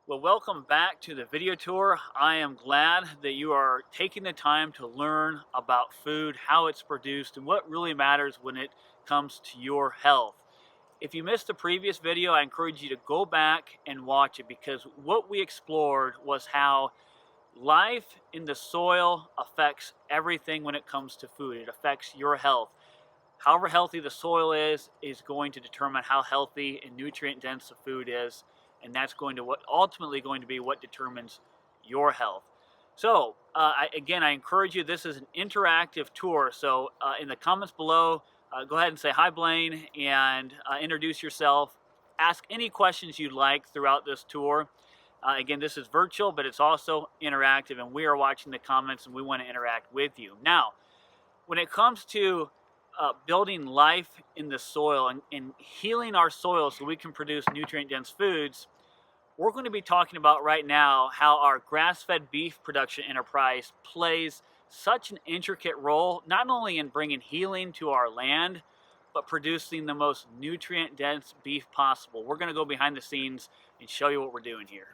Well, welcome back to the video tour. I am glad that you are taking the time to learn about food, how it's produced, and what really matters when it comes to your health. If you missed the previous video, I encourage you to go back and watch it because what we explored was how life in the soil affects everything when it comes to food. It affects your health. However healthy the soil is going to determine how healthy and nutrient dense the food is, and that's going to what ultimately going to be what determines your health. So again, I encourage you. This is an interactive tour. So in the comments below, go ahead and say hi, Blaine, and introduce yourself. Ask any questions you'd like throughout this tour. Again, this is virtual, but it's also interactive, and we are watching the comments, and we want to interact with you. Now, when it comes to building life in the soil and healing our soil so we can produce nutrient-dense foods, we're going to be talking about right now how our grass-fed beef production enterprise plays such an intricate role, not only in bringing healing to our land, but producing the most nutrient-dense beef possible. We're going to go behind the scenes and show you what we're doing here.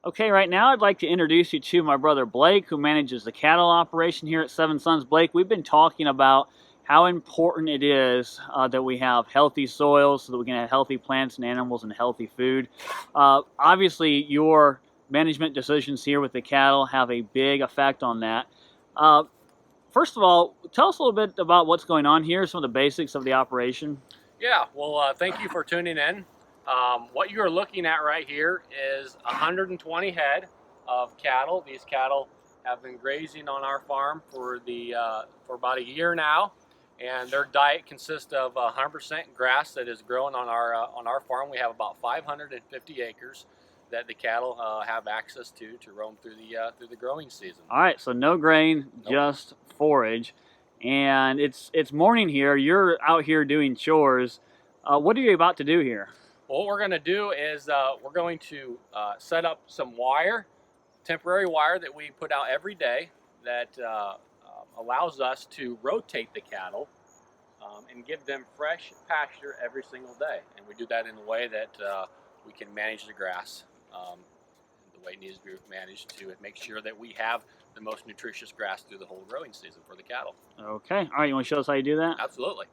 Okay, right now I'd like to introduce you to my brother Blake, who manages the cattle operation here at Seven Sons. Blake, we've been talking about how important it is that we have healthy soils so that we can have healthy plants and animals and healthy food. Obviously, your management decisions here with the cattle have a big effect on that. First of all, tell us a little bit about what's going on here, some of the basics of the operation. Yeah, well, thank you for tuning in. What you're looking at right here is 120 head of cattle. These cattle have been grazing on our farm for about a year now, and their diet consists of 100% grass that is grown on our farm. We have about 550 acres that the cattle have access to roam through the growing season. All right, so no grain, Nope. just forage, and it's morning here. You're out here doing chores. What are you about to do here? What we're going to do is we're going to set up some wire, temporary wire that we put out every day that allows us to rotate the cattle and give them fresh pasture every single day. And we do that in a way that we can manage the grass the way it needs to be managed to make sure that we have the most nutritious grass through the whole growing season for the cattle. Okay, all right, you want to show us how you do that? Absolutely.